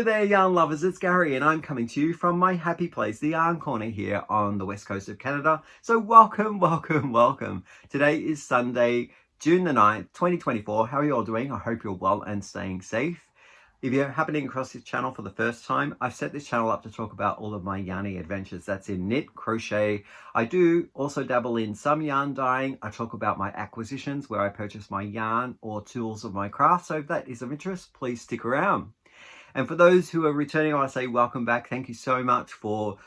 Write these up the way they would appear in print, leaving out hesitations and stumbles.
there, yarn lovers, it's Gary and I'm coming to you from my happy place, the Yarn Corner here on the west coast of Canada. So welcome, welcome, welcome. Today is Sunday, June the 9th, 2024. How are you all doing? I hope you're well and staying safe. If you're happening across this channel for the first time, I've set this channel up to talk about all of my yarning adventures. That's in knit, crochet. I do also dabble in some yarn dyeing. I talk about my acquisitions where I purchase my yarn or tools of my craft. So if that is of interest, please stick around. And for those who are returning, I want to say welcome back. Thank you so much for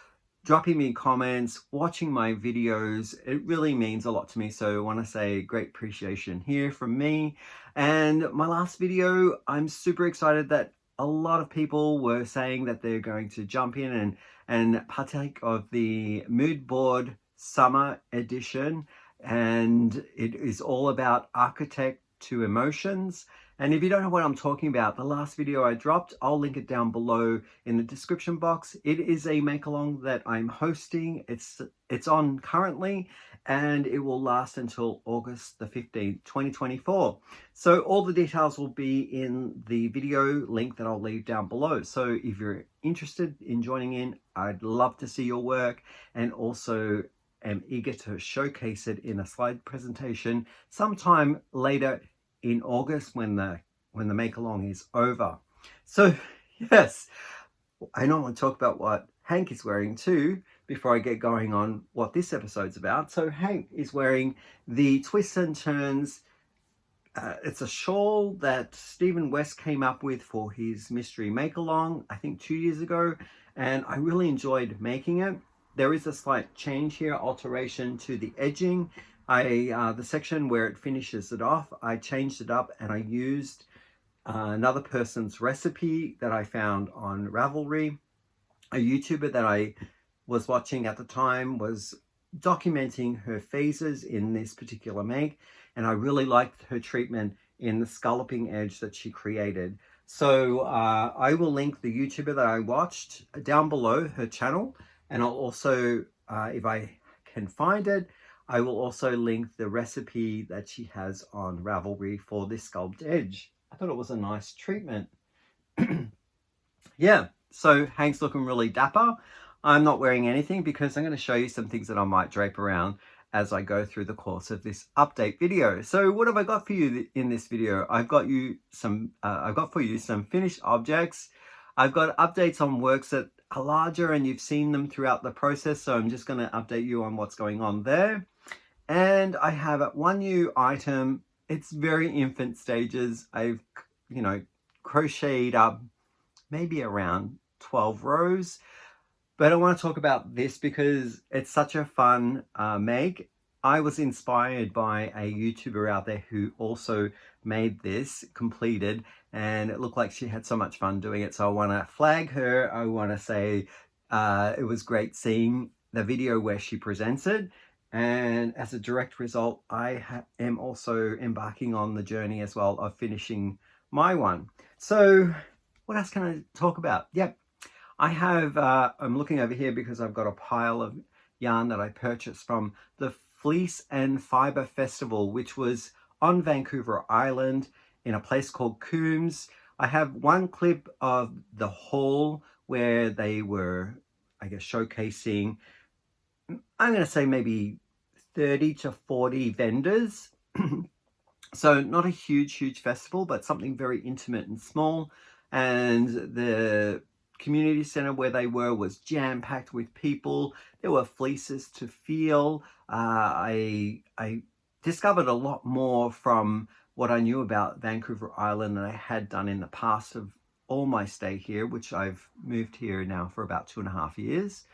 dropping me comments, watching my videos. It really means a lot to me. So I want to say great appreciation here from me. And my last video, I'm super excited that a lot of people were saying that they're going to jump in and partake of the mood board summer edition. And it is all about architect to emotions. And if you don't know what I'm talking about, the last video I dropped, I'll link it down below in the description box. It is a make-along that I'm hosting. It's on currently, and it will last until August the 15th, 2024. So all the details will be in the video link that I'll leave down below. So if you're interested in joining in, I'd love to see your work, and also am eager to showcase it in a slide presentation sometime later in August when the make-along is over. So yes, I know I want to talk about what Hank is wearing too before I get going on what this episode's about. So Hank is wearing the Twists and Turns. It's a shawl that Stephen West came up with for his mystery make-along, I think 2 years ago, and I really enjoyed making it. There is a slight change here, alteration to the edging. The section where it finishes it off, I changed it up and I used another person's recipe that I found on Ravelry. A YouTuber that I was watching at the time was documenting her phases in this particular make, and I really liked her treatment in the scalloping edge that she created. So I will link the YouTuber that I watched down below, her channel, and I'll also, if I can find it, I will also link the recipe that she has on Ravelry for this sculpt edge. I thought it was a nice treatment. Yeah, so Hank's looking really dapper. I'm not wearing anything because I'm going to show you some things that I might drape around as I go through the course of this update video. So what have I got for you in this video? I've got for you some finished objects. I've got updates on works that are larger and you've seen them throughout the process. So I'm just going to update you on what's going on there. And I have one new item. It's very infant stages. I've, crocheted up maybe around 12 rows. But I want to talk about this because it's such a fun make. I was inspired by a YouTuber out there who also made this, completed, and it looked like she had so much fun doing it. So I want to flag her. I want to say it was great seeing the video where she presents it. And as a direct result, I am also embarking on the journey as well of finishing my one. So what else can I talk about? Yep, I have, I'm looking over here because I've got a pile of yarn that I purchased from the Fleece and Fibre Festival, which was on Vancouver Island in a place called Coombs. I have one clip of the haul where they were, I guess, showcasing, I'm going to say maybe 30 to 40 vendors. So not a huge festival, but something very intimate and small. And the community center where they were was jam-packed with people. There were fleeces to feel. I discovered a lot more from what I knew about Vancouver Island than I had done in the past of all my stay here, which I've moved here now for about 2.5 years.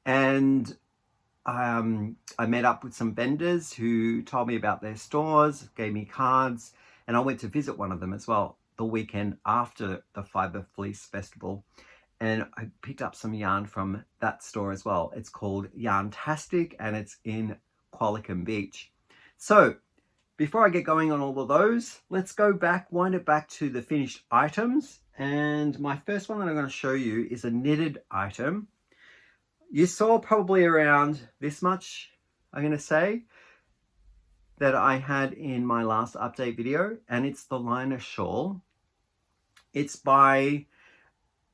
And I met up with some vendors who told me about their stores, gave me cards, and I went to visit one of them as well the weekend after the Fibre Fleece Festival. And I picked up some yarn from that store as well. It's called Yarntastic and it's in Qualicum Beach. So before I get going on all of those, let's go back, wind it back to the finished items. And my first one that I'm going to show you is a knitted item. You saw probably around this much, I'm going to say, that I had in my last update video, and it's the Linus shawl. It's by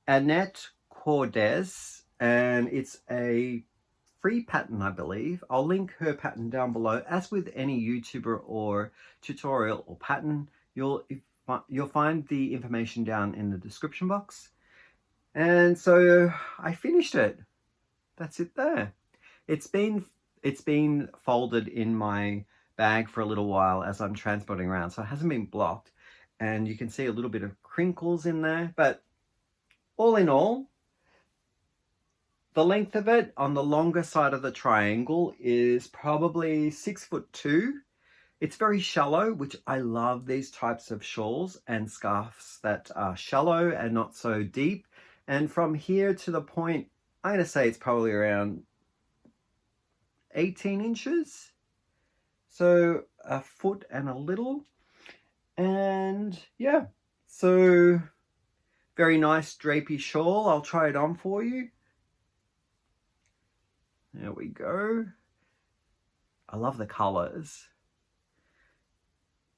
Annette Cordes, and it's a free pattern, I believe. I'll link her pattern down below. As with any YouTuber or tutorial or pattern, you'll find the information down in the description box. And so I finished it. That's it there. It's been folded in my bag for a little while as I'm transporting around, so it hasn't been blocked, and you can see a little bit of crinkles in there, but all in all, the length of it on the longer side of the triangle is probably 6'2". It's very shallow, which I love these types of shawls and scarves that are shallow and not so deep. And from here to the point, I'm going to say it's probably around 18 inches. So a foot and a little. And yeah, so very nice drapey shawl. I'll try it on for you. There we go. I love the colors.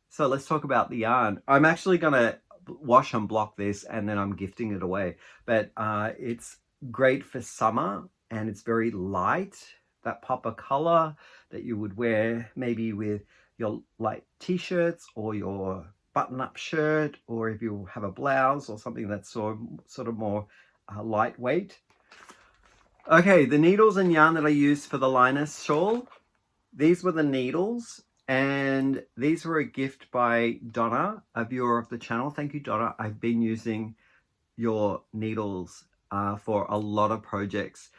So let's talk about the yarn. I'm actually gonna wash and block this and then I'm gifting it away. But it's great for summer and it's very light. That pop of color that you would wear maybe with your light t-shirts or your button-up shirt, or if you have a blouse or something that's sort of more lightweight. Okay, the needles and yarn that I used for the Linus shawl, these were the needles, and these were a gift by Donna, a viewer of the channel. Thank you, Donna. I've been using your needles for a lot of projects.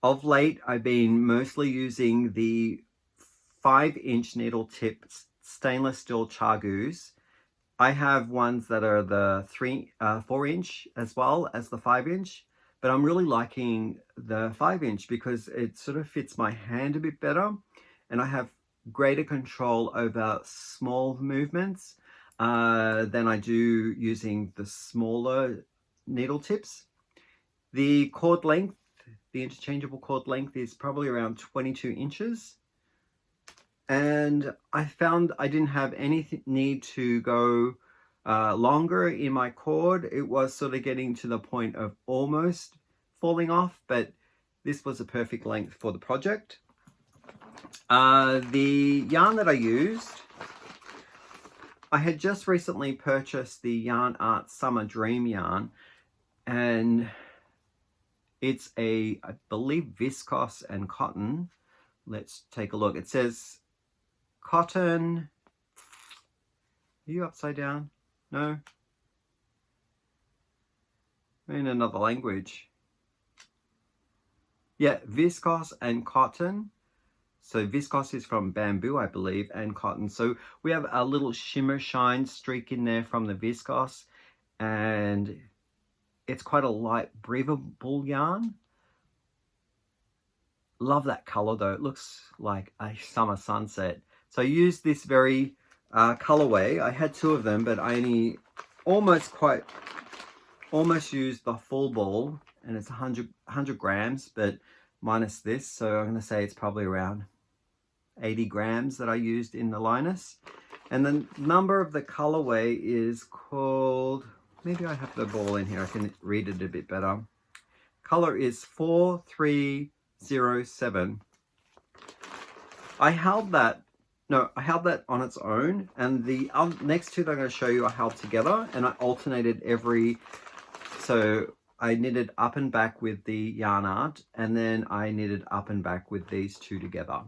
Of late, I've been mostly using the 5-inch needle tip stainless steel chargoos. I have ones that are the 4-inch as well as the 5-inch. But I'm really liking the 5-inch because it sort of fits my hand a bit better, and I have greater control over small movements than I do using the smaller needle tips. The cord length, the interchangeable cord length, is probably around 22 inches. And I found I didn't have any need to go longer in my cord. It was sort of getting to the point of almost falling off, but this was a perfect length for the project. The yarn that I used, I had just recently purchased the Yarn Art Summer Dream yarn, and it's I believe viscose and cotton. Let's take a look. It says cotton. Are you upside down? No? In another language. Yeah, viscose and cotton. So viscose is from bamboo, I believe, and cotton. So we have a little shimmer shine streak in there from the viscose, and it's quite a light, breathable yarn. Love that color though. It looks like a summer sunset. So I used this very colorway. I had 2 of them, but I only almost used the full ball, and it's 100 grams, but minus this. So I'm going to say it's probably around 80 grams that I used in the Linus. And the number of the colorway is called, maybe I have the ball in here, I can read it a bit better. Color is 4307. I held that on its own, and the next 2 that I'm going to show you are held together, and I alternated so I knitted up and back with the Yarn Art, and then I knitted up and back with these 2 together.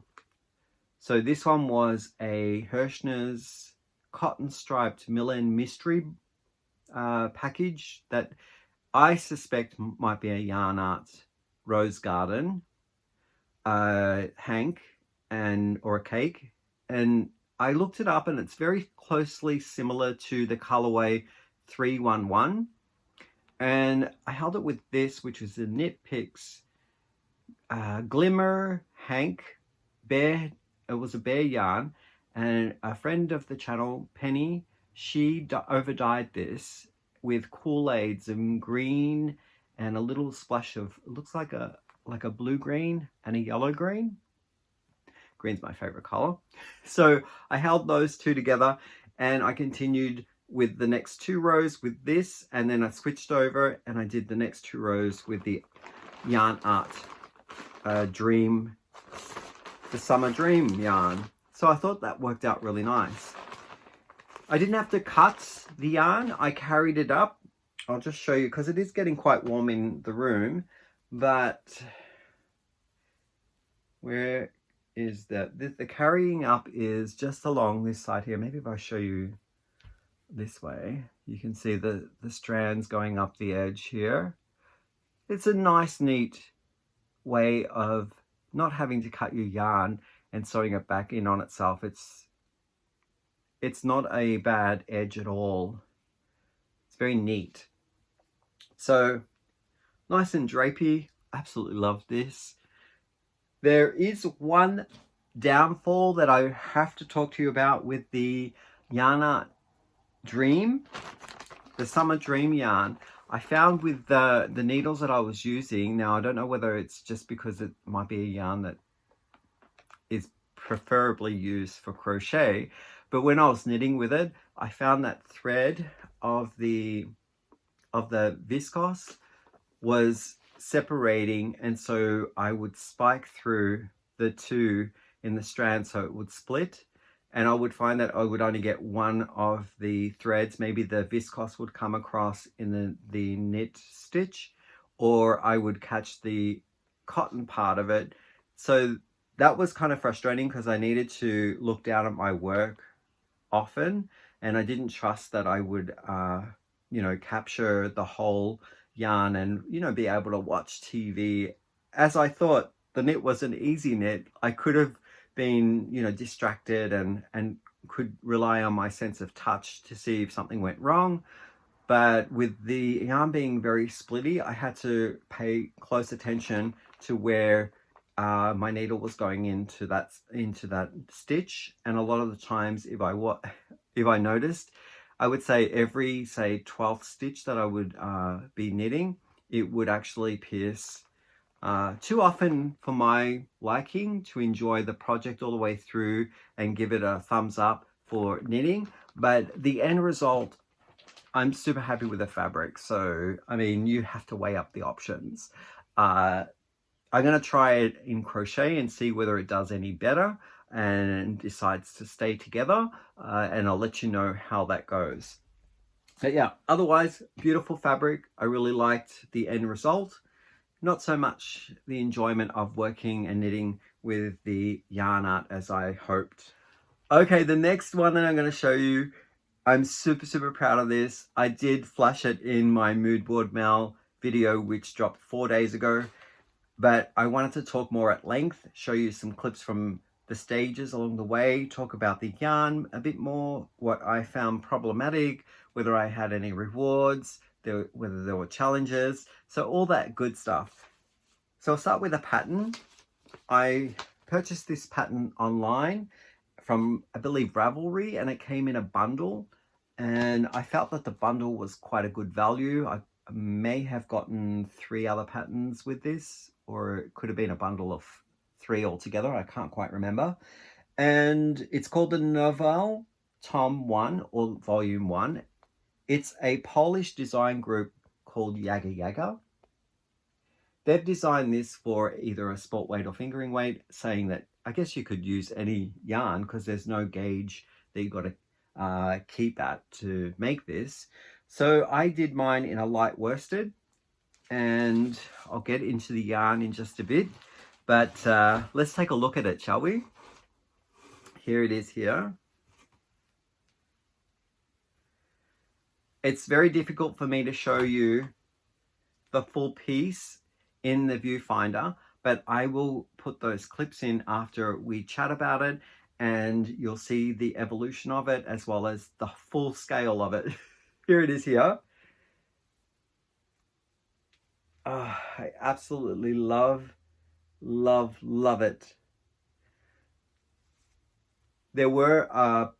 So this one was a Hirschner's cotton striped Milan mystery package that I suspect might be a Yarn Art Rose Garden hank or a cake. And I looked it up, and it's very closely similar to the colorway 311. And I held it with this, which was the Knit Picks Glimmer Hank Bear. It was a bear yarn, and a friend of the channel, Penny, she over-dyed this with Kool-Aids and green and a little splash of, it looks like a blue green and a yellow green. Green's my favorite color. So I held those 2 together, and I continued with the next 2 rows with this, and then I switched over and I did the next 2 rows with the Yarn Art Dream, the Summer Dream yarn. So I thought that worked out really nice. I didn't have to cut the yarn, I carried it up. I'll just show you because it is getting quite warm in the room, but where is that? The carrying up is just along this side here. Maybe if I show you this way, you can see the strands going up the edge here. It's a nice, neat way of not having to cut your yarn and sewing it back in on itself. It's not a bad edge at all. It's very neat. So nice and drapey. Absolutely love this. There is one downfall that I have to talk to you about with the Yarn Art Dream, the Summer Dream yarn. I found with the needles that I was using, now I don't know whether it's just because it might be a yarn that is preferably used for crochet, but when I was knitting with it, I found that thread of the viscose was separating, and so I would spike through the 2 in the strand so it would split, and I would find that I would only get one of the threads. Maybe the viscose would come across in the knit stitch, or I would catch the cotton part of it. So that was kind of frustrating because I needed to look down at my work often, and I didn't trust that I would you know, capture the whole yarn and, you know, be able to watch TV. As I thought the knit was an easy knit, I could have been, you know, distracted and could rely on my sense of touch to see if something went wrong. But with the yarn being very splitty, I had to pay close attention to where my needle was going into that stitch. And a lot of the times, if I noticed, I would say every, say, 12th stitch that I would be knitting, it would actually pierce too often for my liking to enjoy the project all the way through and give it a thumbs up for knitting. But the end result, I'm super happy with the fabric. So, I mean, you have to weigh up the options. I'm going to try it in crochet and see whether it does any better and decides to stay together, and I'll let you know how that goes. But yeah, otherwise, beautiful fabric. I really liked the end result. Not so much the enjoyment of working and knitting with the yarn art as I hoped. Okay, the next one that I'm going to show you, I'm super proud of this. I did flash it in my mood board mail video, which dropped 4 days ago, but I wanted to talk more at length, show you some clips from the stages along the way, talk about the yarn a bit more, what I found problematic, whether I had any rewards, whether there were challenges, so all that good stuff. So I'll start with a pattern. I purchased this pattern online from, I believe, Ravelry, and it came in a bundle, and I felt that the bundle was quite a good value. I may have gotten 3 other patterns with this, or it could have been a bundle of 3 altogether. I can't quite remember. And it's called the Novela Tom 1 or Volume 1. It's a Polish design group called Yaga Yaga. They've designed this for either a sport weight or fingering weight, saying that I guess you could use any yarn because there's no gauge that you've got to keep at to make this. So I did mine in a light worsted, and I'll get into the yarn in just a bit. But let's take a look at it, shall we? Here it is here. It's very difficult for me to show you the full piece in the viewfinder, but I will put those clips in after we chat about it, and you'll see the evolution of it as well as the full scale of it. Here it is here. I absolutely love it. There were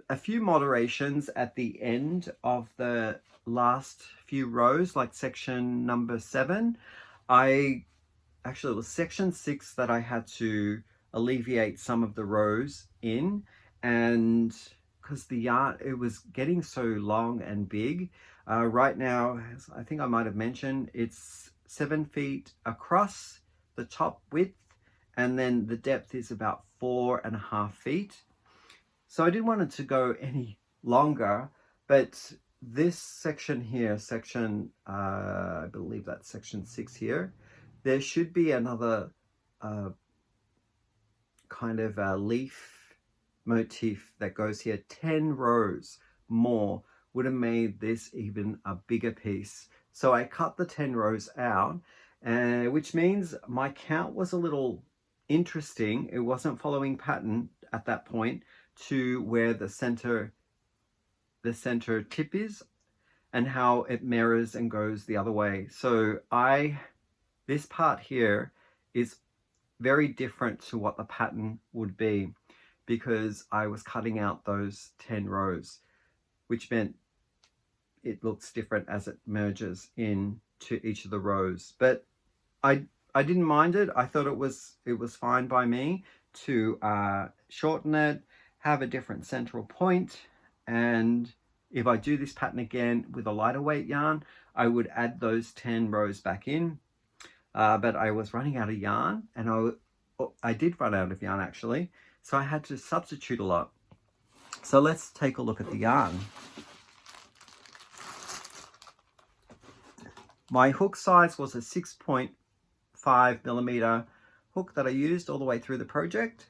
a few moderations at the end of the last few rows, like section number 7. Actually, it was section 6 that I had to alleviate some of the rows in, and because the yarn, it was getting so long and big. Right now, as I think I might have mentioned, it's 7 feet across the top width, and then the depth is about 4.5 feet. So I didn't want it to go any longer, but this section here, I believe that's section 6 here, there should be another kind of a leaf motif that goes here. 10 rows more would have made this even a bigger piece. So I cut the 10 rows out, which means my count was a little interesting. It wasn't following pattern at that point to where the center tip is and how it mirrors and goes the other way. So this part here is very different to what the pattern would be, because I was cutting out those 10 rows, which meant it looks different as it merges into each of the rows. But I didn't mind it. I thought it was fine by me to shorten it, have a different central point, and if I do this pattern again with a lighter weight yarn, I would add those 10 rows back in. But I was running out of yarn, and I did run out of yarn actually, so I had to substitute a lot. So let's take a look at the yarn. My hook size was a 6.5 millimeter hook that I used all the way through the project.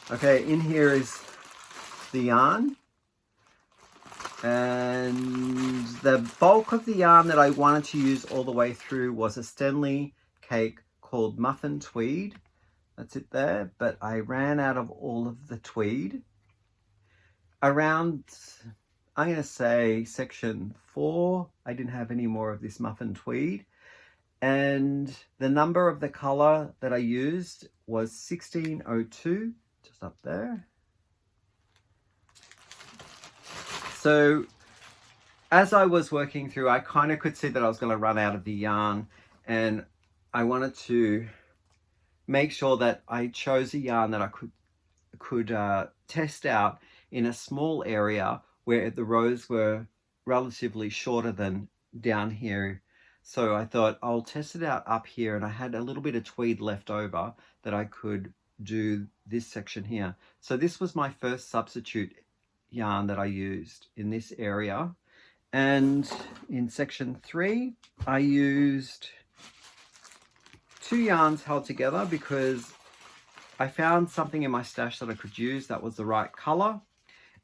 Okay, in here is the yarn, and the bulk of the yarn that I wanted to use all the way through was a Stenli cake called Muffin Tweed. That's it there, but I ran out of all of the tweed. Around, I'm going to say section 4, I didn't have any more of this Muffin Tweed, and the number of the color that I used was 1602, just up there. So as I was working through, I kind of could see that I was going to run out of the yarn, and I wanted to make sure that I chose a yarn that I could test out in a small area where the rows were relatively shorter than down here. So I thought I'll test it out up here, and I had a little bit of tweed left over that I could do this section here. So this was my first substitute yarn that I used in this area. And in section 3, I used 2 yarns held together because I found something in my stash that I could use that was the right color,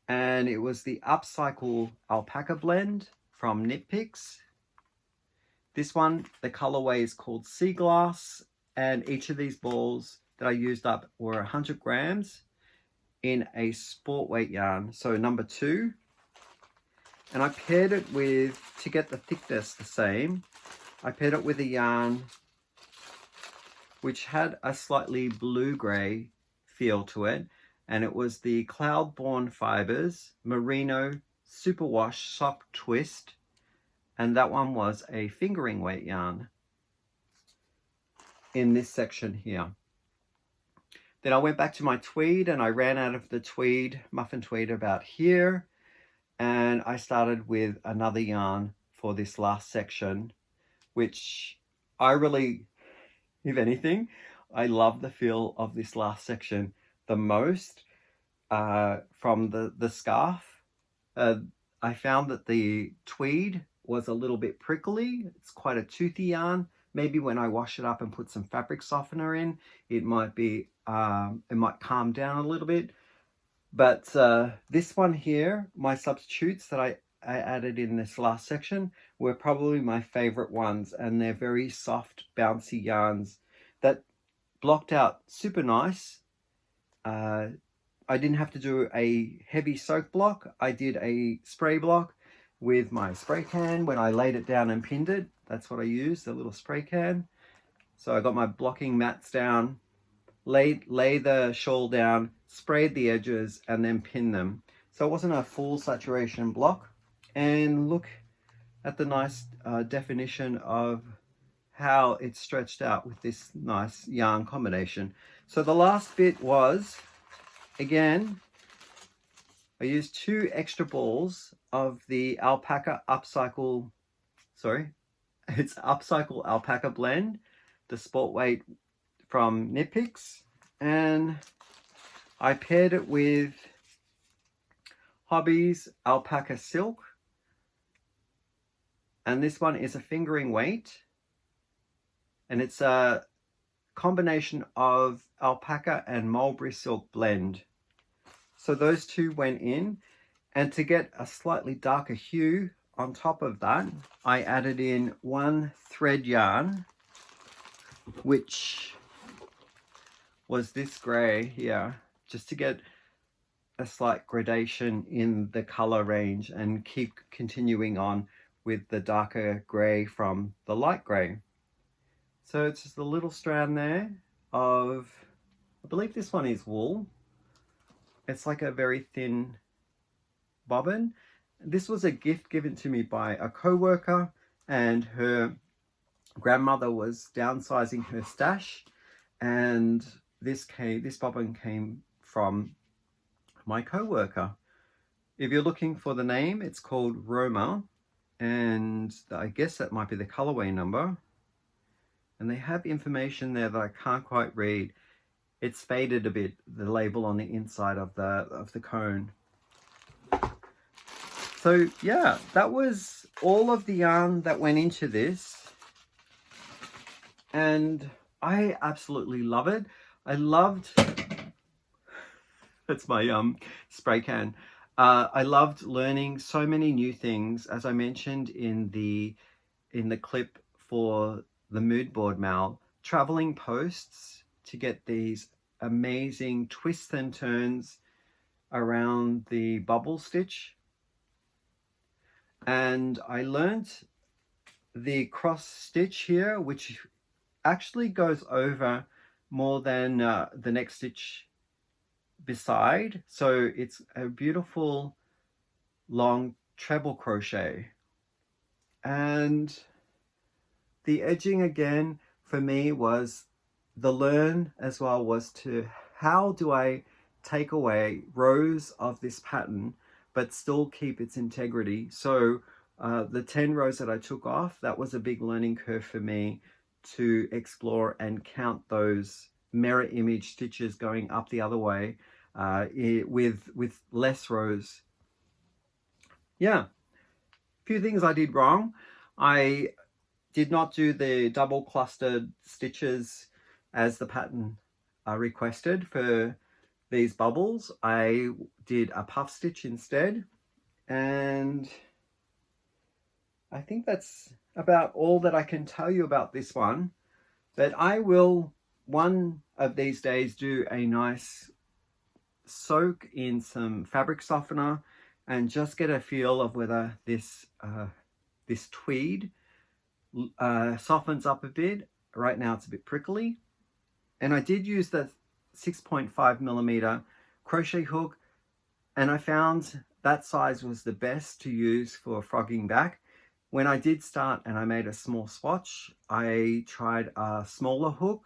and it was the Upcycle Alpaca blend from Knit Picks. This one, the colorway is called Sea Glass, and each of these balls that I used up were 100 grams in a sport weight yarn, so number 2. And I paired it with, to get the thickness the same, I paired it with a yarn which had a slightly blue-gray feel to it, and it was the Cloudborn Fibres Merino Superwash Sock Twist, and that one was a fingering weight yarn in this section here. Then I went back to my tweed, and I ran out of the tweed, Muffin Tweed, about here, and I started with another yarn for this last section, which I really, if anything, I love the feel of this last section the most from the scarf. I found that the tweed was a little bit prickly. It's quite a toothy yarn. Maybe when I wash it up and put some fabric softener in, it might be, it might calm down a little bit. But this one here, my substitutes that I added in this last section were probably my favorite ones, and they're very soft, bouncy yarns that blocked out super nice. I didn't have to do a heavy soak block. I did a spray block with my spray can when I laid it down and pinned it. That's what I used, a little spray can. So I got my blocking mats down, lay the shawl down, sprayed the edges, and then pinned them. So it wasn't a full saturation block. And look at the nice definition of how it's stretched out with this nice yarn combination. So the last bit was, again, I used 2 extra balls of the Alpaca Upcycle, it's Upcycle Alpaca blend, the sport weight from Knit Picks, and I paired it with Hobbii Alpaca Silk, and this one is a fingering weight, and it's a combination of alpaca and mulberry silk blend. So those 2 went in, and to get a slightly darker hue on top of that, I added in 1 thread yarn, which was this grey here, just to get a slight gradation in the color range and keep continuing on with the darker grey from the light grey. So it's just a little strand there of, I believe this one is wool. It's like a very thin bobbin. This was a gift given to me by a co-worker, and her grandmother was downsizing her stash, and this bobbin came from my co-worker. If you're looking for the name, it's called Roma, and I guess that might be the colorway number. And they have information there that I can't quite read. It's faded a bit, the label on the inside of the cone. So yeah, that was all of the yarn that went into this, and I absolutely love it. I loved, that's my spray can. I loved learning so many new things, as I mentioned in the clip for the mood board MKAL, traveling posts to get these amazing twists and turns around the bubble stitch. And I learned the cross stitch here, which actually goes over more than the next stitch beside. So it's a beautiful long treble crochet. And the edging again for me was the learn as well, was to how do I take away rows of this pattern but still keep its integrity. So the 10 rows that I took off, that was a big learning curve for me to explore and count those mirror image stitches going up the other way with less rows. Yeah, a few things I did wrong. I did not do the double clustered stitches as the pattern requested for these bubbles. I did a puff stitch instead, and I think that's about all that I can tell you about this one. But I will one of these days do a nice soak in some fabric softener and just get a feel of whether this this tweed softens up a bit. Right now it's a bit prickly, and I did use the 6.5mm crochet hook, and I found that size was the best to use for frogging back. When I did start and I made a small swatch, I tried a smaller hook,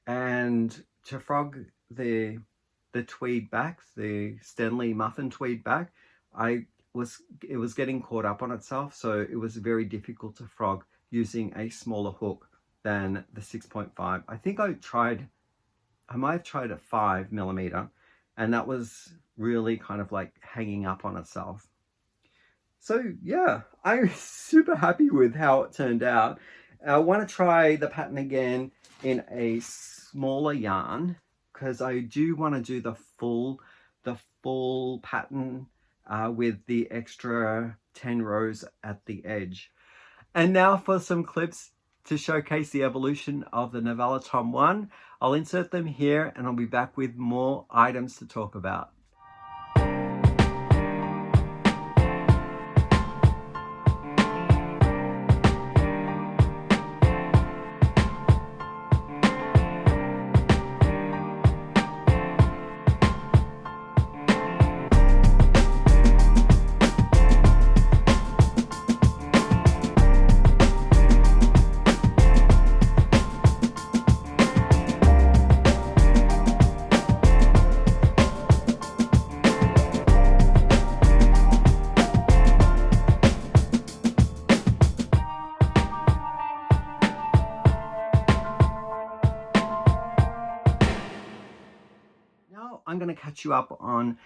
and to frog the tweed back, the Stenli Muffin Tweed back, it was getting caught up on itself, so it was very difficult to frog using a smaller hook than the 6.5. I think I might have tried a 5mm, and that was really kind of like hanging up on itself. So yeah, I'm super happy with how it turned out. I want to try the pattern again in a smaller yarn, because I do want to do the full pattern with the extra 10 rows at the edge. And now for some clips to showcase the evolution of the Novela Tom 1. I'll insert them here, and I'll be back with more items to talk about. I'm going to catch you up on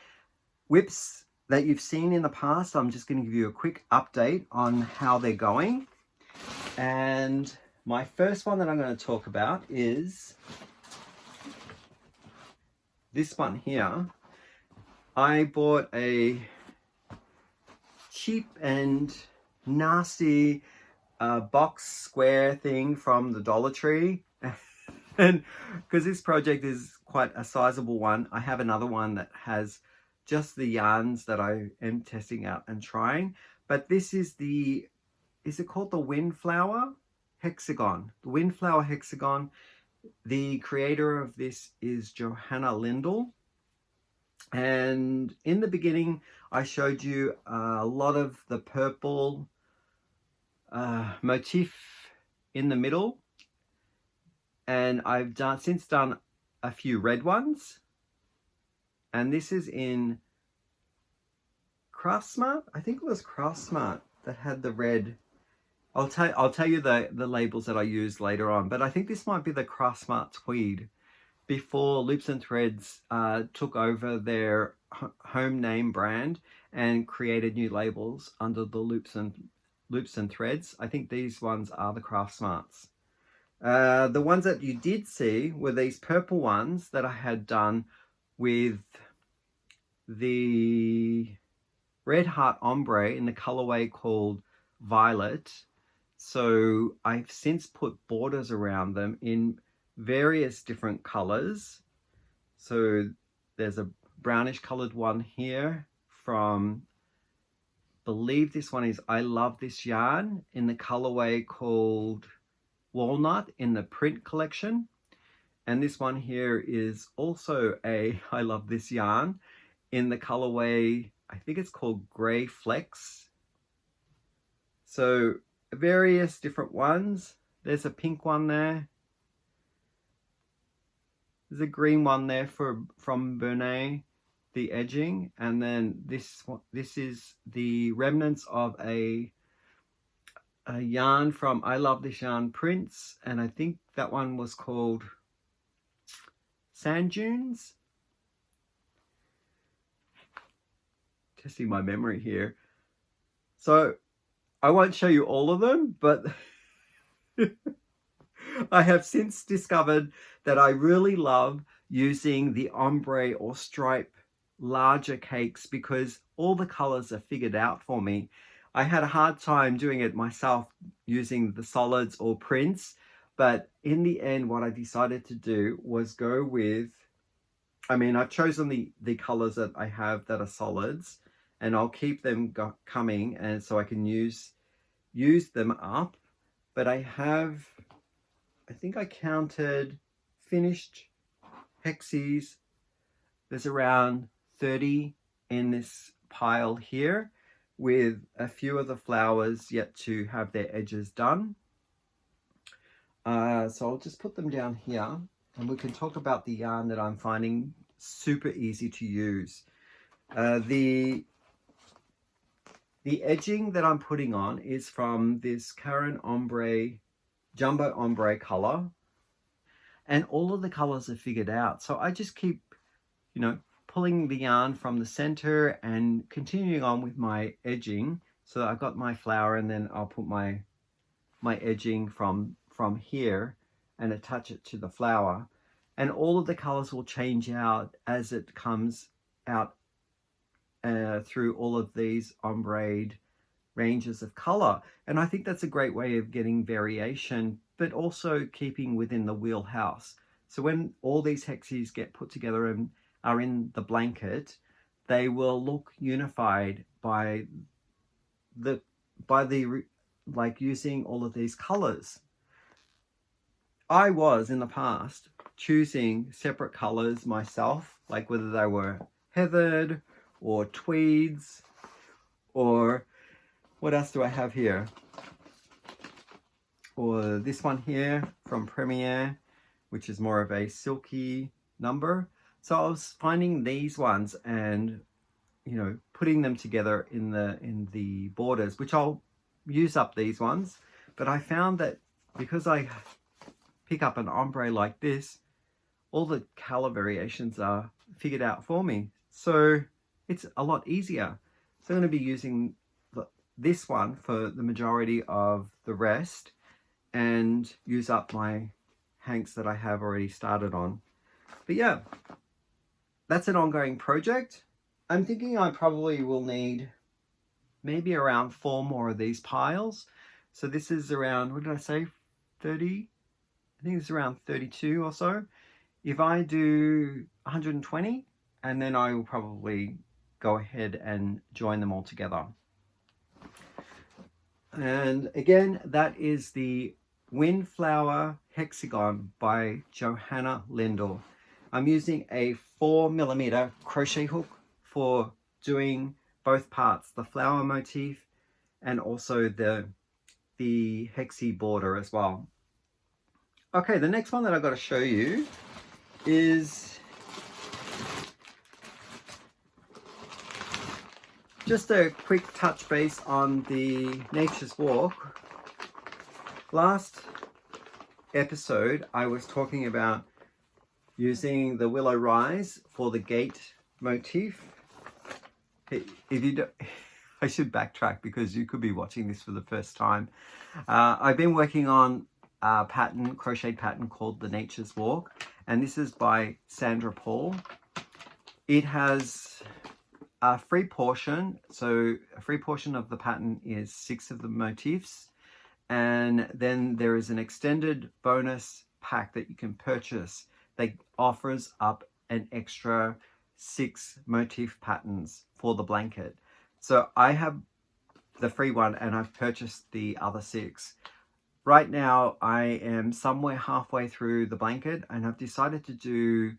whips that you've seen in the past. I'm just going to give you a quick update on how they're going. And my first one that I'm going to talk about is this one here. I bought a cheap and nasty box square thing from the Dollar Tree. And because this project is quite a sizable one, I have another one that has just the yarns that I am testing out and trying. But this is the, is it called the Windflower Hexagon? The Windflower Hexagon. The creator of this is Johanna Lindell. And in the beginning, I showed you a lot of the purple motif in the middle. And I've since done a few red ones. And this is in Craftsmart. I think it was Craftsmart that had the red. I'll tell you the labels that I used later on. But I think this might be the Craftsmart Tweed, before Loops and Threads took over their home name brand and created new labels under the Loops and Threads. I think these ones are the Craftsmarts. The ones that you did see were these purple ones that I had done with the Red Heart Ombre in the colorway called Violet. So I've since put borders around them in various different colors. So there's a brownish colored one here from, I believe this one is I Love This Yarn in the colorway called Walnut in the print collection. And this one here is also a I Love This Yarn in the colorway, I think it's called Grey Flex. So various different ones. There's a pink one there. There's a green one there from Bernay, the edging. And then this is the remnants of a yarn from I Love This Yarn Prints, and I think that one was called Sand Dunes. Testing my memory here. So I won't show you all of them, but I have since discovered that I really love using the ombre or stripe larger cakes because all the colors are figured out for me. I had a hard time doing it myself using the solids or prints, but in the end, what I decided to do was go with, I've chosen the colors that I have that are solids, and I'll keep them coming, and so I can use them up. But I think I counted finished hexes. There's around 30 in this pile here, with a few of the flowers yet to have their edges done. So I'll just put them down here, and we can talk about the yarn that I'm finding super easy to use. The edging that I'm putting on is from this Karen Ombre, Jumbo Ombre color, and all of the colors are figured out. So I just keep, pulling the yarn from the center and continuing on with my edging. So I've got my flower, and then I'll put my edging from here and attach it to the flower. And all of the colors will change out as it comes out through all of these ombre ranges of color. And I think that's a great way of getting variation, but also keeping within the wheelhouse. So when all these hexes get put together and are in the blanket, they will look unified by using all of these colors. I was in the past choosing separate colors myself, like whether they were heathered or tweeds, or what else do I have here? Or this one here from Premier, which is more of a silky number. So I was finding these ones and, putting them together in the borders, which I'll use up these ones. But I found that because I pick up an ombre like this, all the color variations are figured out for me. So it's a lot easier. So I'm going to be using this one for the majority of the rest and use up my hanks that I have already started on. But yeah, that's an ongoing project. I'm thinking I probably will need maybe around 4 more of these piles. So this is around, what did I say, 30? I think it's around 32 or so. If I do 120, and then I will probably go ahead and join them all together. And again, that is the Windflower Hexagon by Johanna Lindell. I'm using a 4mm crochet hook for doing both parts, the flower motif and also the hexie border as well. Okay, the next one that I've got to show you is just a quick touch base on the Nature's Walk. Last episode, I was talking about using the Willow Rise for the gate motif. If you don't, I should backtrack because you could be watching this for the first time. I've been working on a pattern, crochet pattern called the Nature's Walk, and this is by Sandra Paul. It has a free portion, so a free portion of the pattern is 6 of the motifs, and then there is an extended bonus pack that you can purchase that offers up an extra 6 motif patterns for the blanket. So I have the free one and I've purchased the other 6. Right now I am somewhere halfway through the blanket, and I've decided to do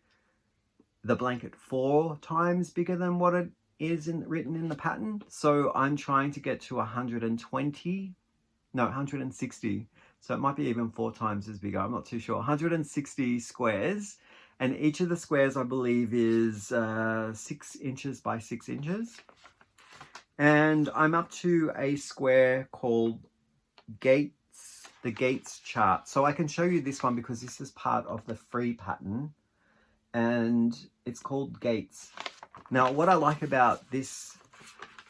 the blanket 4 times bigger than what it is written in the pattern. So I'm trying to get to 160. So it might be even 4 times as bigger. I'm not too sure. 160 squares. And each of the squares, I believe, is 6 inches by 6 inches. And I'm up to a square called Gates, the Gates chart. So I can show you this one because this is part of the free pattern. And it's called Gates. Now, what I like about this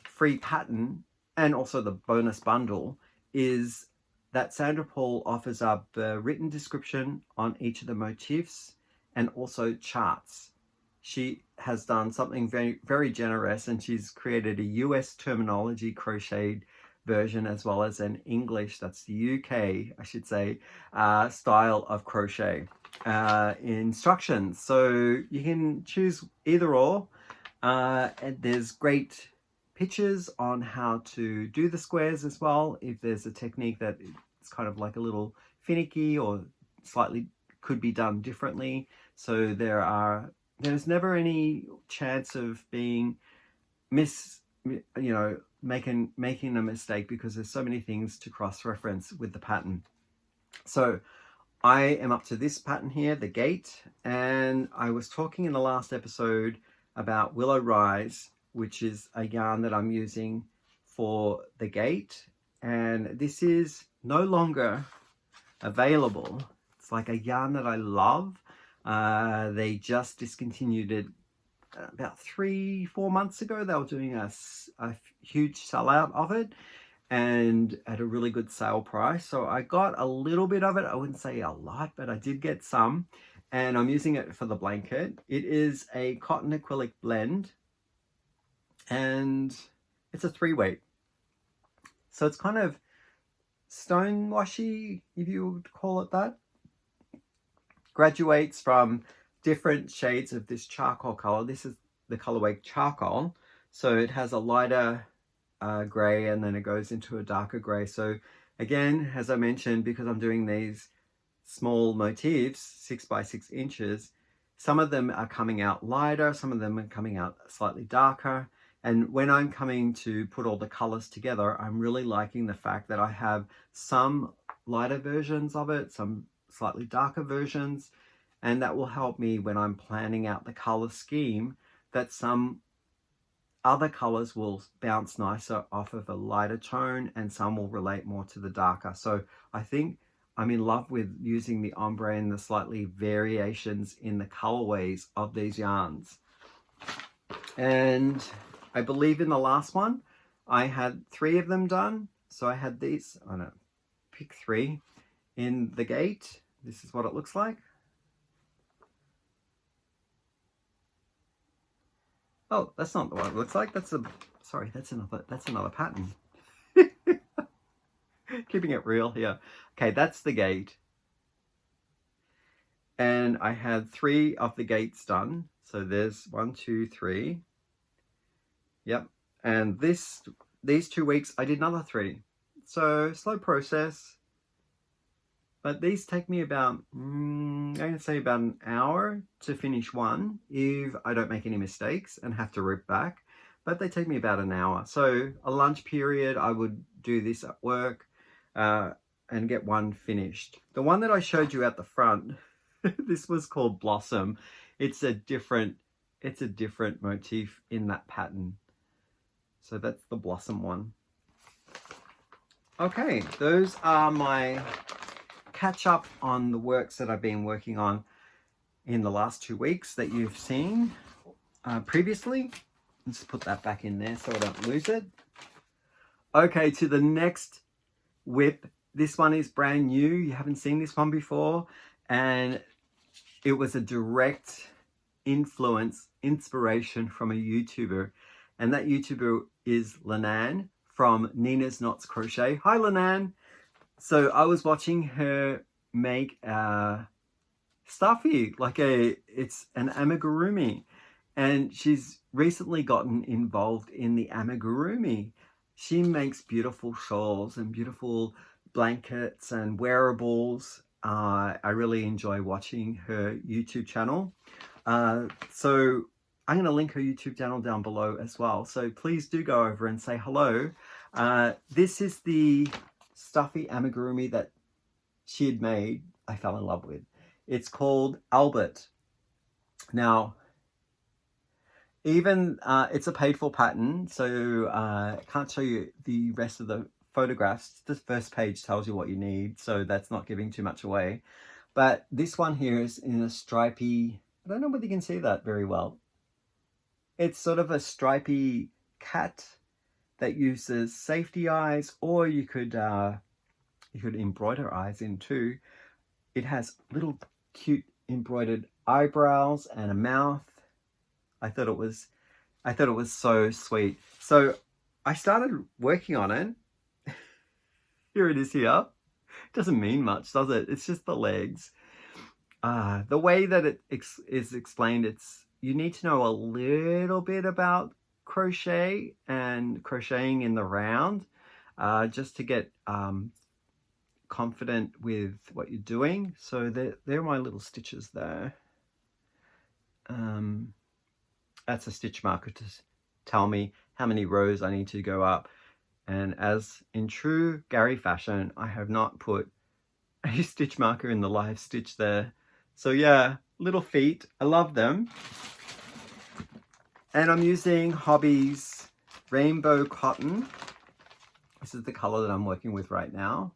free pattern and also the bonus bundle is that Sandra Paul offers up a written description on each of the motifs and also charts. She has done something very, very generous, and she's created a US terminology crocheted version as well as an English, that's the UK, I should say, style of crochet instructions. So you can choose either or. And there's great pictures on how to do the squares as well. If there's a technique that it's kind of like a little finicky or slightly could be done differently. So there's never any chance of being making a mistake, because there's so many things to cross-reference with the pattern. So I am up to this pattern here, the Gate, and I was talking in the last episode about Willow Rise, which is a yarn that I'm using for the Gate, and this is no longer available. It's like a yarn that I love. They just discontinued it about 3-4 months ago. They were doing a huge sellout of it and at a really good sale price. So I got a little bit of it. I wouldn't say a lot, but I did get some, and I'm using it for the blanket. It is a cotton acrylic blend, and it's a 3-weight. So it's kind of stone washy, if you would call it that. Graduates from different shades of this charcoal color. This is the colorway Charcoal. So it has a lighter gray, and then it goes into a darker gray. So again, as I mentioned, because I'm doing these small motifs, 6 by 6 inches, some of them are coming out lighter, some of them are coming out slightly darker. And when I'm coming to put all the colors together, I'm really liking the fact that I have some lighter versions of it, some slightly darker versions, and that will help me when I'm planning out the color scheme, that some other colors will bounce nicer off of a lighter tone and some will relate more to the darker. So I think I'm in love with using the ombre and the slightly variations in the colorways of these yarns. And I believe in the last one, I had 3 of them done. So I had these, I don't know, pick 3 in the gate. This is what it looks like. Oh, that's not what it looks like. That's another pattern. Keeping it real here. Okay, that's the gate. And I had 3 of the gates done. So there's 1, 2, 3. Yep. And these 2 weeks I did another 3. So slow process. But these take me about, I'm going to say about an hour to finish one if I don't make any mistakes and have to rip back. But they take me about an hour. So a lunch period, I would do this at work and get one finished. The one that I showed you at the front, this was called Blossom. It's a different motif in that pattern. So that's the Blossom one. Okay, those are my catch up on the works that I've been working on in the last 2 weeks that you've seen previously. Let's put that back in there so I don't lose it. Okay, to the next whip. This one is brand new. You haven't seen this one before. And it was a direct inspiration from a YouTuber. And that YouTuber is Linan from Nina's Knots Crochet. Hi, Linan. So I was watching her make a stuffy, it's an amigurumi. And she's recently gotten involved in the amigurumi. She makes beautiful shawls and beautiful blankets and wearables. I really enjoy watching her YouTube channel. So I'm going to link her YouTube channel down below as well. So please do go over and say hello. This is the stuffy amigurumi that she had made. I fell in love with. It's called Albert. Now, even it's a paid for pattern, so I can't show you the rest of the photographs. The first page tells you what you need, so that's not giving too much away. But this one here is in a stripy, I don't know whether you can see that very well. It's sort of a stripy cat that uses safety eyes, or you could embroider eyes in too. It has little cute embroidered eyebrows and a mouth. I thought it was so sweet. So I started working on it. Here it is here. It doesn't mean much, does it? It's just the legs. The way that it is explained, you need to know a little bit about crochet and crocheting in the round, just to get confident with what you're doing. So they're my little stitches there. That's a stitch marker to tell me how many rows I need to go up. And as in true Gary fashion, I have not put a stitch marker in the live stitch there. So yeah, little feet. I love them. And I'm using Hobbie's Rainbow Cotton. This is the color that I'm working with right now.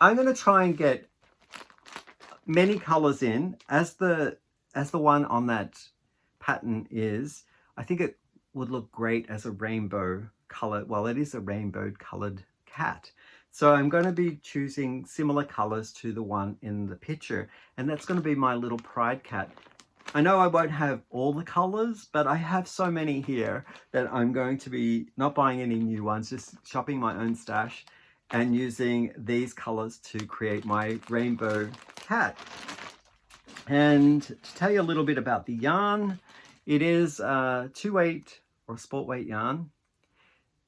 I'm going to try and get many colors in as the one on that pattern is. I think it would look great as a rainbow color. Well, it is a rainbow colored cat. So I'm going to be choosing similar colors to the one in the picture. And that's going to be my little pride cat. I know I won't have all the colors, but I have so many here that I'm going to be not buying any new ones, just shopping my own stash and using these colors to create my rainbow cat. And to tell you a little bit about the yarn, it is 2/8 or sport weight yarn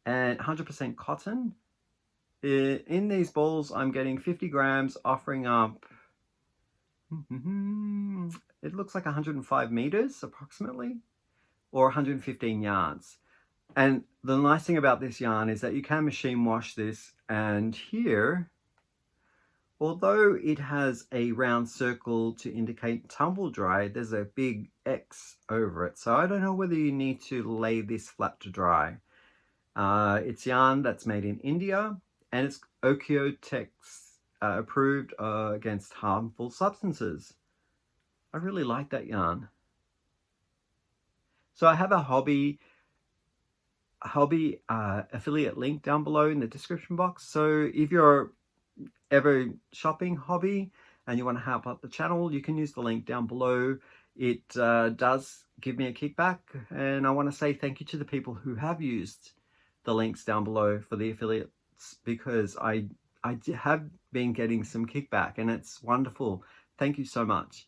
and 100% cotton. In these balls, I'm getting 50 grams, offering up, it looks like 105 meters approximately, or 115 yards. And the nice thing about this yarn is that you can machine wash this, and here, although it has a round circle to indicate tumble dry, there's a big X over it. So I don't know whether you need to lay this flat to dry. It's yarn that's made in India, and it's Okiotech's approved against harmful substances. I really like that yarn. So I have a Hobbii affiliate link down below in the description box. So if you're ever shopping Hobbii and you want to help out the channel, you can use the link down below. It does give me a kickback, and I want to say thank you to the people who have used the links down below for the affiliates, because I have been getting some kickback and it's wonderful. Thank you so much.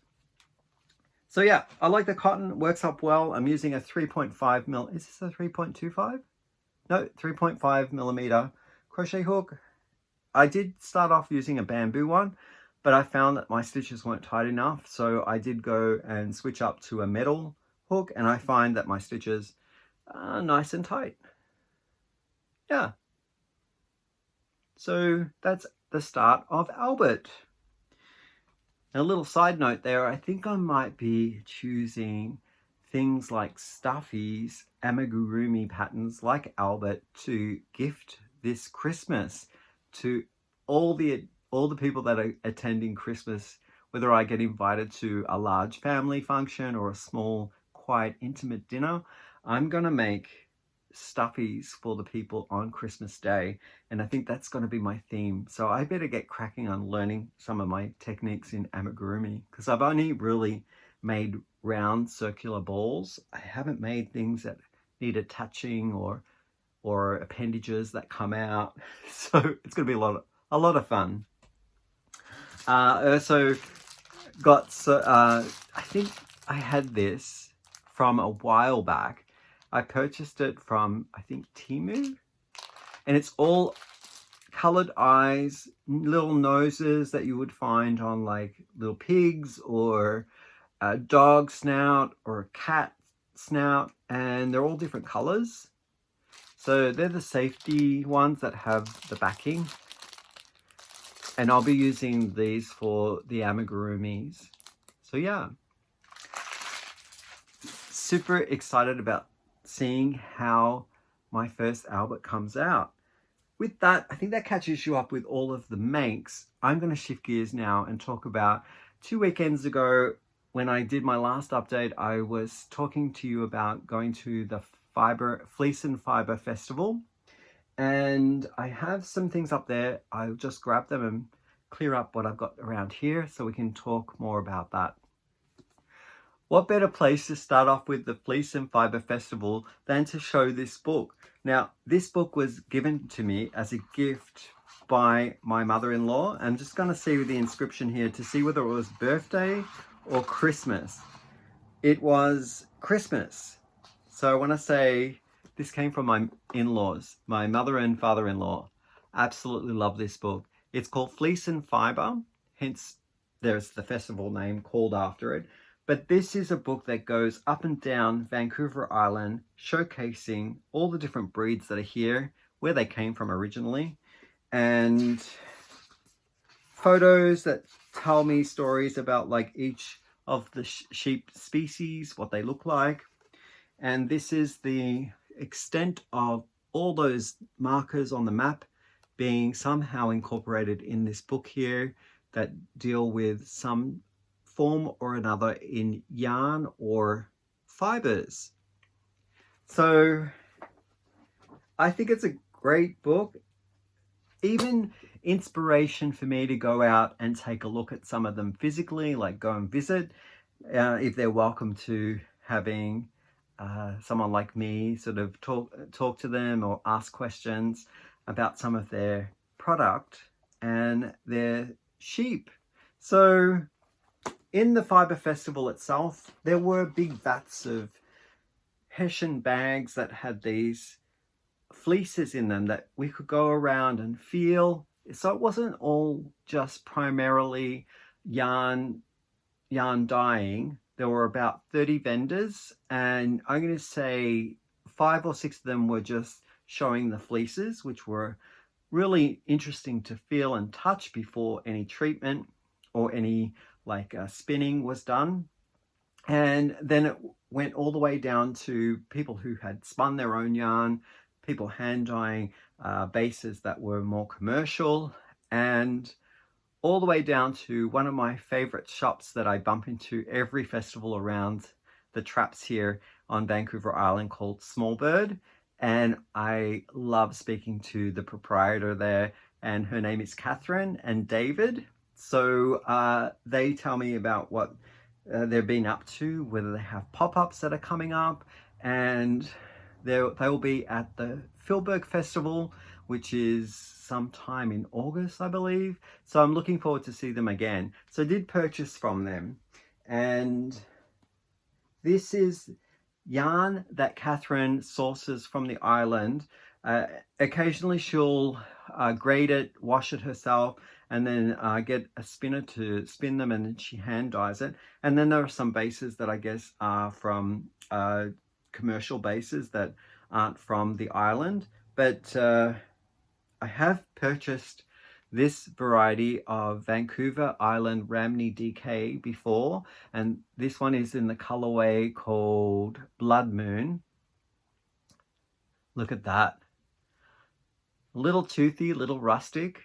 So yeah, I like the cotton, works up well. I'm using a 3.5 mil, is this a 3.25? No, 3.5 millimeter crochet hook. I did start off using a bamboo one, but I found that my stitches weren't tight enough. So I did go and switch up to a metal hook, and I find that my stitches are nice and tight. Yeah. So that's the start of Albert. A little side note there, I think I might be choosing things like stuffies, amigurumi patterns like Albert to gift this Christmas to all the people that are attending Christmas, whether I get invited to a large family function or a small, quiet, intimate dinner. I'm gonna make stuffies for the people on Christmas Day, and I think that's going to be my theme. So I better get cracking on learning some of my techniques in amigurumi, because I've only really made round circular balls. I haven't made things that need attaching or appendages that come out. So it's going to be a lot of fun. I also got I think I had this from a while back. I purchased it from, I think, Temu, and it's all colored eyes, little noses that you would find on like little pigs or a dog snout or a cat snout, and they're all different colors. So they're the safety ones that have the backing, and I'll be using these for the amigurumis. So yeah, super excited about seeing how my first Albert comes out. With that, I think that catches you up with all of the makes. I'm going to shift gears now and talk about 2 weekends ago when I did my last update. I was talking to you about going to the Fleece and Fibre Festival, and I have some things up there. I'll just grab them and clear up what I've got around here so we can talk more about that. What better place to start off with the Fleece and Fibre Festival than to show this book? Now, this book was given to me as a gift by my mother-in-law. I'm just going to see the inscription here to see whether it was birthday or Christmas. It was Christmas. So I want to say this came from my in-laws, my mother and father-in-law. Absolutely love this book. It's called Fleece and Fibre, hence there's the festival name called after it. But this is a book that goes up and down Vancouver Island, showcasing all the different breeds that are here, where they came from originally, and photos that tell me stories about like each of the sheep species, what they look like. And this is the extent of all those markers on the map being somehow incorporated in this book here that deal with some form or another in yarn or fibers. So I think it's a great book, even inspiration for me to go out and take a look at some of them physically, like go and visit, if they're welcome to having someone like me sort of talk to them or ask questions about some of their product and their sheep. So in the Fibre Festival itself, there were big vats of Hessian bags that had these fleeces in them that we could go around and feel. So it wasn't all just primarily yarn dyeing. There were about 30 vendors, and I'm going to say 5 or 6 of them were just showing the fleeces, which were really interesting to feel and touch before any treatment or any like spinning was done. And then it went all the way down to people who had spun their own yarn, people hand dyeing bases that were more commercial, and all the way down to one of my favorite shops that I bump into every festival around the traps here on Vancouver Island called Small Bird. And I love speaking to the proprietor there, and her name is Catherine and David. So they tell me about what they've been up to, whether they have pop-ups that are coming up, and they will be at the Philburg Festival, which is sometime in August, I believe. So I'm looking forward to see them again. So I did purchase from them, and this is yarn that Catherine sources from the island. Occasionally she'll grade it, wash it herself, and then get a spinner to spin them, and then she hand dyes it. And then there are some bases that I guess are from commercial bases that aren't from the island. But I have purchased this variety of Vancouver Island Ramney DK before, and this one is in the colorway called Blood Moon. Look at that. A little toothy, little rustic.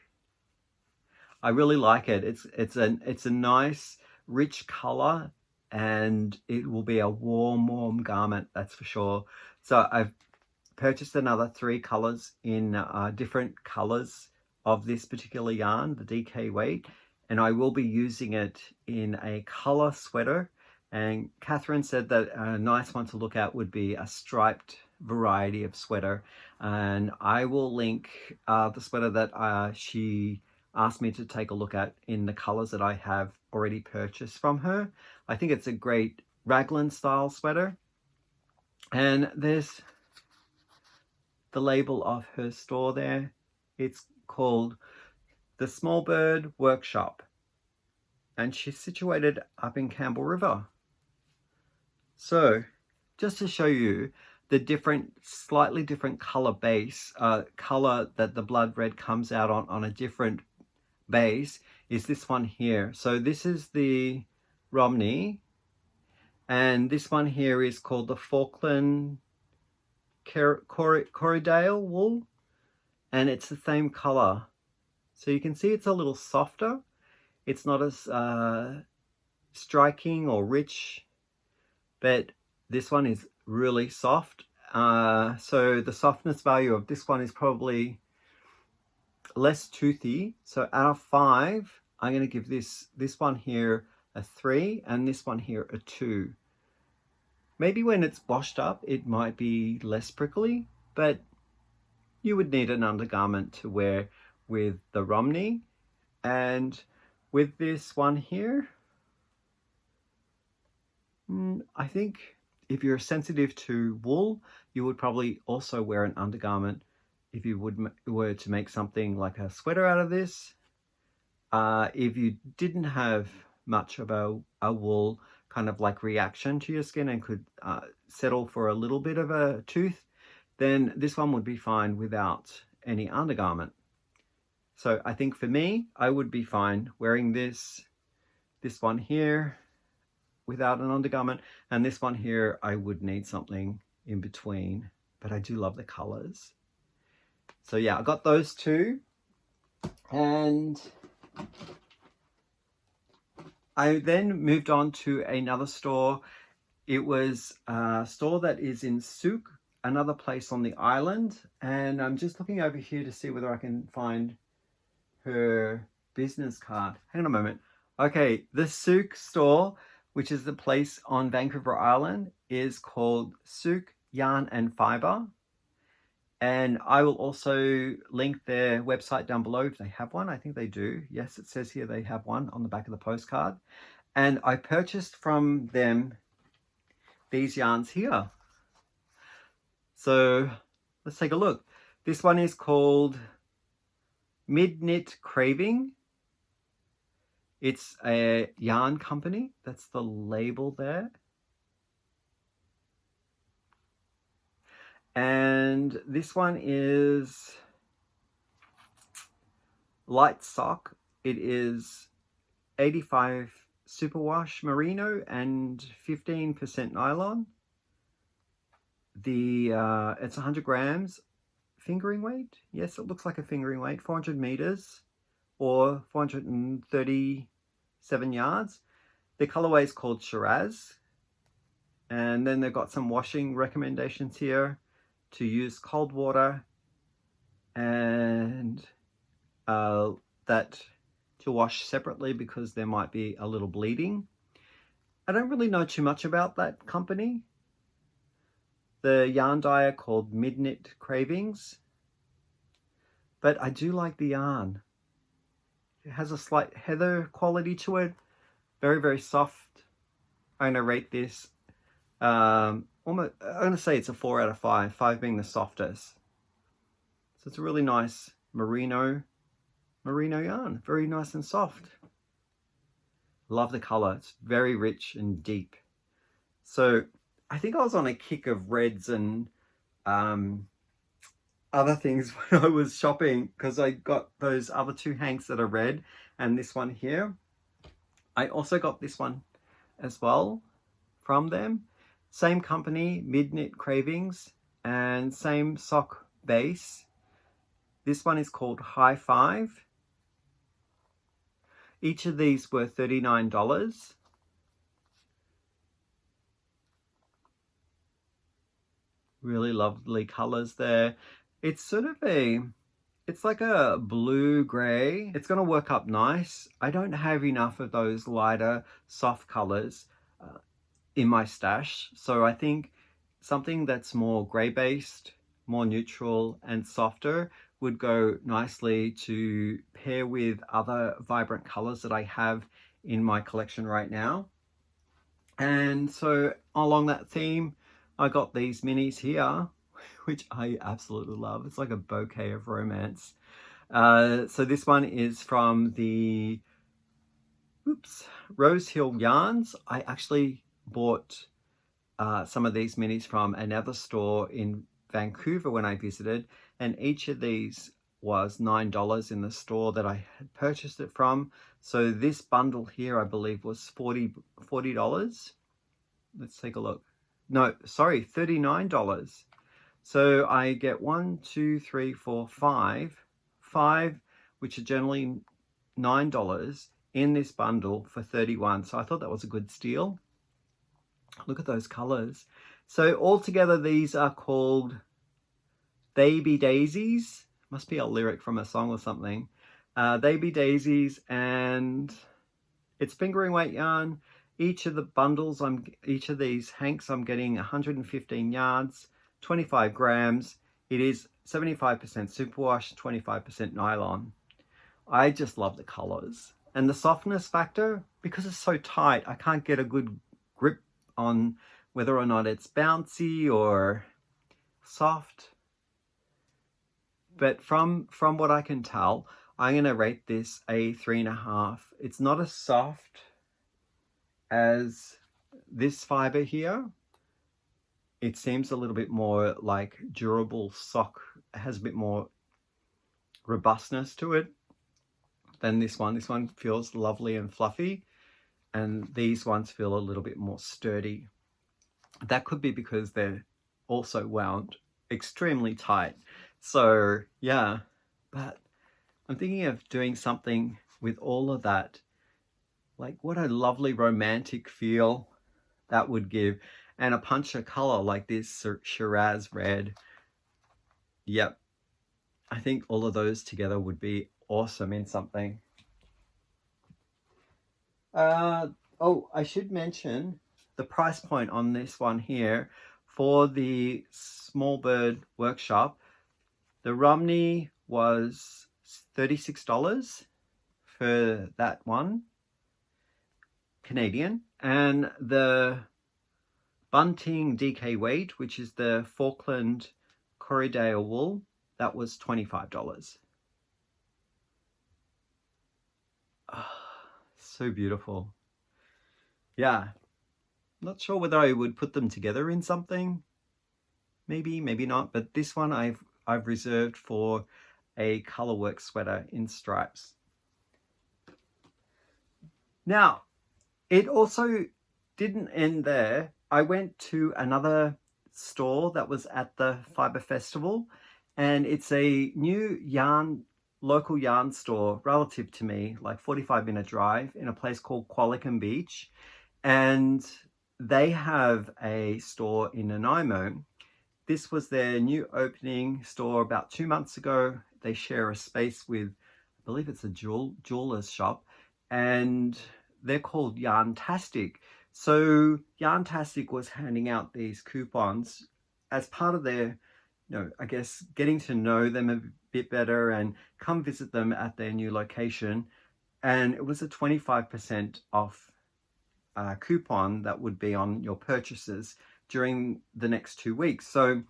I really like it. It's a nice, rich color, and it will be a warm garment, that's for sure. So I've purchased another 3 colors in different colors of this particular yarn, the DK weight, and I will be using it in a color sweater. And Catherine said that a nice one to look at would be a striped variety of sweater, and I will link the sweater that she asked me to take a look at in the colors that I have already purchased from her. I think it's a great raglan style sweater, and there's the label of her store there. It's called the Small Bird Workshop, and she's situated up in Campbell River. So just to show you the slightly different color base, color that the blood red comes out on a different base, is this one here. So this is the Romney, and this one here is called the Falkland Corriedale wool, and it's the same color. So you can see it's a little softer. It's not as striking or rich, but this one is really soft. So the softness value of this one is probably less toothy. So out of 5, I'm going to give this one here a 3 and this one here a 2. Maybe when it's washed up it might be less prickly, but you would need an undergarment to wear with the Romney. And with this one here, I think if you're sensitive to wool, you would probably also wear an undergarment if you were to make something like a sweater out of this. If you didn't have much of a wool kind of like reaction to your skin and could settle for a little bit of a tooth, then this one would be fine without any undergarment. So I think for me, I would be fine wearing this one here without an undergarment, and this one here I would need something in between, but I do love the colors. So yeah, I got those 2, and I then moved on to another store. It was a store that is in Souk, another place on the island, and I'm just looking over here to see whether I can find her business card. Hang on a moment. Okay, the Souk store, which is the place on Vancouver Island, is called Souk Yarn and Fibre. And I will also link their website down below if they have one. I think they do. Yes, it says here they have one on the back of the postcard. And I purchased from them these yarns here. So let's take a look. This one is called Mid-Knit Craving. It's a yarn company. That's the label there. And this one is light sock. It is 85 superwash merino and 15% nylon. It's 100 grams fingering weight. Yes, it looks like a fingering weight. 400 meters or 437 yards. The colorway is called Shiraz. And then they've got some washing recommendations here to use cold water and that to wash separately because there might be a little bleeding. I don't really know too much about that company. The yarn dyer called Knit Cravings, but I do like the yarn. It has a slight heather quality to it, very, very soft. I'm gonna rate this almost, I'm gonna say it's a 4 out of 5, 5 being the softest. So it's a really nice merino yarn, very nice and soft. Love the color, it's very rich and deep. So I think I was on a kick of reds and other things when I was shopping, because I got those other two hanks that are red and this one here. I also got this one as well from them. Same company, Knit Cravings, and same sock base. This one is called High Five. Each of these were $39. Really lovely colors there. It's sort of it's like a blue gray. It's going to work up nice. I don't have enough of those lighter soft colors in my stash, so I think something that's more gray based, more neutral and softer would go nicely to pair with other vibrant colors that I have in my collection right now. And so along that theme, I got these minis here, which I absolutely love. It's like a bouquet of romance. So this one is from the Rose Hill Yarns. I actually bought some of these minis from another store in Vancouver when I visited, and each of these was $9 in the store that I had purchased it from. So this bundle here, I believe, was $40. Let's take a look. No, sorry, $39. So I get 1, 2, 3, 4, 5, which are generally $9 in this bundle for $31. So I thought that was a good steal. Look at those colors. So altogether, these are called They Be Daisies. Must be a lyric from a song or something. They Be Daisies, and it's fingering weight yarn. Each of the bundles, each of these hanks, I'm getting 115 yards, 25 grams. It is 75% superwash, 25% nylon. I just love the colors. And the softness factor, because it's so tight, I can't get a good grip on whether or not it's bouncy or soft. But from what I can tell, I'm going to rate this a 3.5. It's not as soft as this fiber here. It seems a little bit more like durable sock. It has a bit more robustness to it than this one. This one feels lovely and fluffy, and these ones feel a little bit more sturdy. That could be because they're also wound extremely tight. So yeah, but I'm thinking of doing something with all of that. Like, what a lovely romantic feel that would give. And a punch of color like this Shiraz red. Yep. I think all of those together would be awesome in something. Oh, I should mention the price point on this one here for the Small Bird Workshop. The Romney was $36 for that one, Canadian, and the Bunting DK Weight, which is the Falkland Corriedale wool, that was $25. Oh, so beautiful. Yeah, not sure whether I would put them together in something. Maybe, maybe not. But this one I've reserved for a colorwork sweater in stripes. Now, it also didn't end there. I went to another store that was at the Fibre Festival, and it's a new yarn local yarn store relative to me, like 45-minute drive, in a place called Qualicum Beach. And they have a store in Nanaimo. This was their new opening store about 2 months ago. They share a space with, I believe it's a jeweler's shop, and they're called Yarntastic. So Yarntastic was handing out these coupons as part of their, I guess, getting to know them a bit better and come visit them at their new location. And it was a 25% off coupon that would be on your purchases during the next 2 weeks. So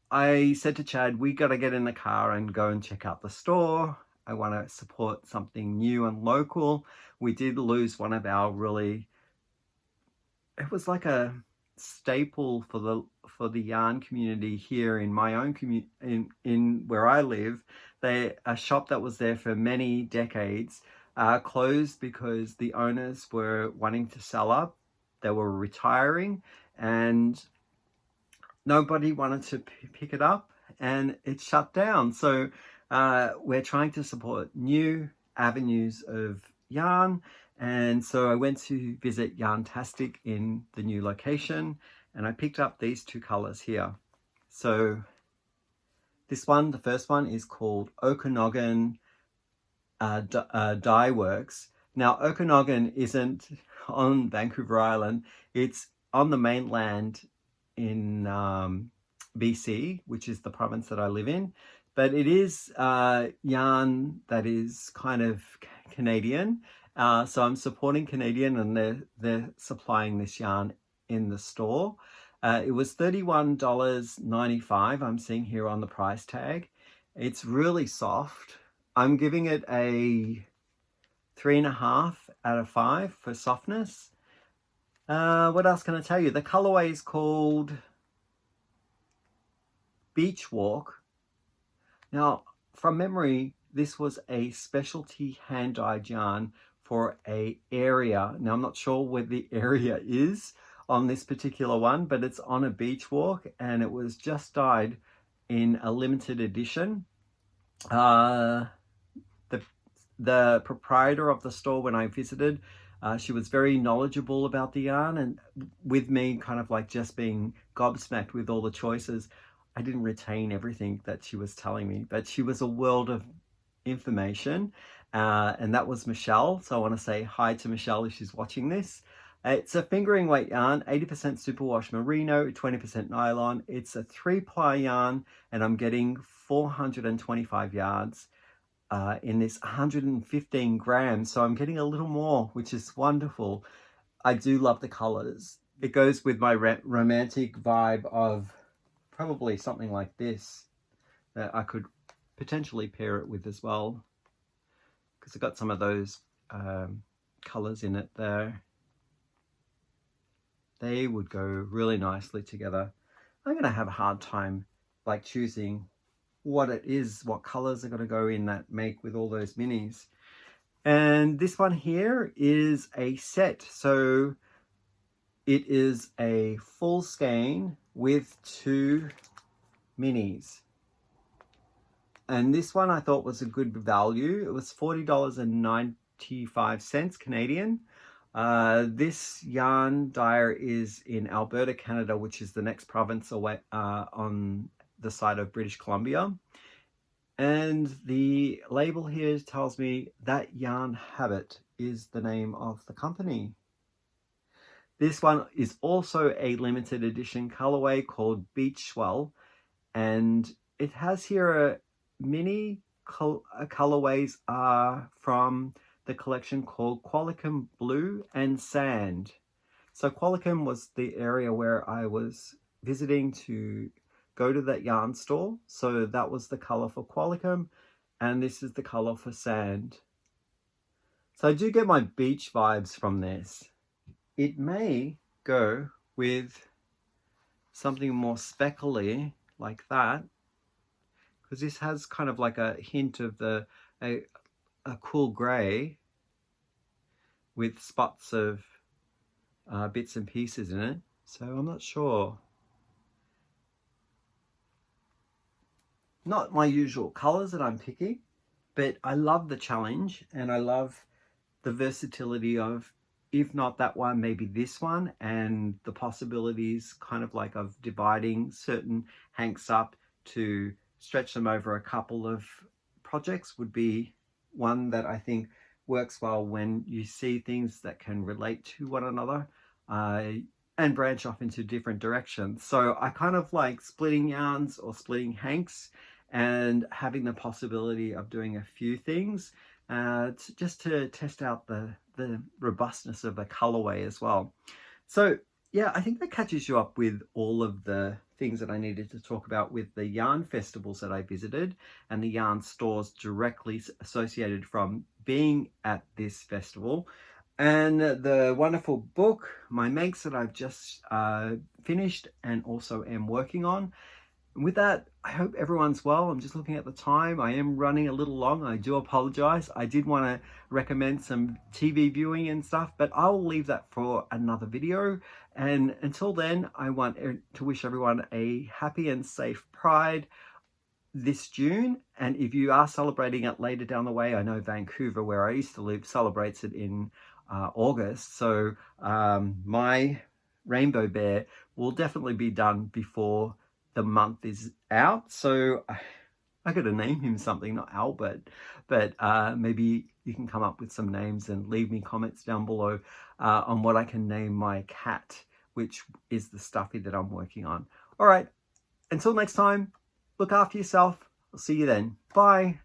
I said to Chad, we got to get in the car and go and check out the store. I want to support something new and local. We did lose one of our really, it was like a staple for the yarn community here in my own community, in where I live. A shop that was there for many decades closed because the owners were wanting to sell up. They were retiring and nobody wanted to pick it up, and it shut down. So we're trying to support new avenues of yarn. And so I went to visit Yarntastic in the new location, and I picked up these two colors here. So this one, the first one, is called Okanagan Dye Works. Now, Okanagan isn't on Vancouver Island. It's on the mainland in BC, which is the province that I live in. But it is yarn that is kind of Canadian. So I'm supporting Canadian, and they're supplying this yarn in the store. It was $31.95. I'm seeing here on the price tag. It's really soft. I'm giving it a 3.5 out of 5 for softness. What else can I tell you? The colorway is called Beach Walk. Now, from memory, this was a specialty hand-dyed yarn for a area. Now, I'm not sure where the area is on this particular one, but it's on a beach walk, and it was just dyed in a limited edition. The proprietor of the store, when I visited, she was very knowledgeable about the yarn, and with me kind of like just being gobsmacked with all the choices, I didn't retain everything that she was telling me, but she was a world of information. And that was Michelle. So I want to say hi to Michelle if she's watching this. It's a fingering weight yarn, 80% superwash merino, 20% nylon. It's a 3-ply yarn, and I'm getting 425 yards in this 115 grams. So I'm getting a little more, which is wonderful. I do love the colors. It goes with my romantic vibe of probably something like this that I could potentially pair it with as well, because I've got some of those colors in it there. They would go really nicely together. I'm going to have a hard time like choosing what it is, what colors are going to go in that make with all those minis. And this one here is a set. So it is a full skein with 2 minis. And this one I thought was a good value. It was $40.95 Canadian. This yarn dyer is in Alberta, Canada, which is the next province away on the side of British Columbia. And the label here tells me that Yarn Habit is the name of the company. This one is also a limited edition colorway called Beach Swell, and it has here mini colorways from the collection called Qualicum Blue and Sand. So Qualicum was the area where I was visiting to go to that yarn store. So that was the color for Qualicum, and this is the color for Sand. So I do get my beach vibes from this. It may go with something more speckly like that, because this has kind of like a hint of a cool gray with spots of bits and pieces in it. So I'm not sure. Not my usual colors that I'm picking, but I love the challenge, and I love the versatility of, if not that one, maybe this one, and the possibilities kind of like of dividing certain hanks up to stretch them over a couple of projects would be one that I think works well when you see things that can relate to one another and branch off into different directions. So I kind of like splitting yarns or splitting hanks and having the possibility of doing a few things just to test out the robustness of the colorway as well. So yeah, I think that catches you up with all of the things that I needed to talk about with the yarn festivals that I visited and the yarn stores directly associated from being at this festival, and the wonderful book, my makes, that I've just finished and also am working on. And with that, I hope everyone's well. I'm just looking at the time. I am running a little long. I do apologize. I did want to recommend some TV viewing and stuff, but I'll leave that for another video. And until then, I want to wish everyone a happy and safe Pride this June. And if you are celebrating it later down the way, I know Vancouver, where I used to live, celebrates it in August. So my rainbow bear will definitely be done before the month is out. So I gotta name him something, not Albert, but maybe you can come up with some names and leave me comments down below on what I can name my cat, which is the stuffy that I'm working on. All right, until next time, look after yourself. I'll see you then. Bye.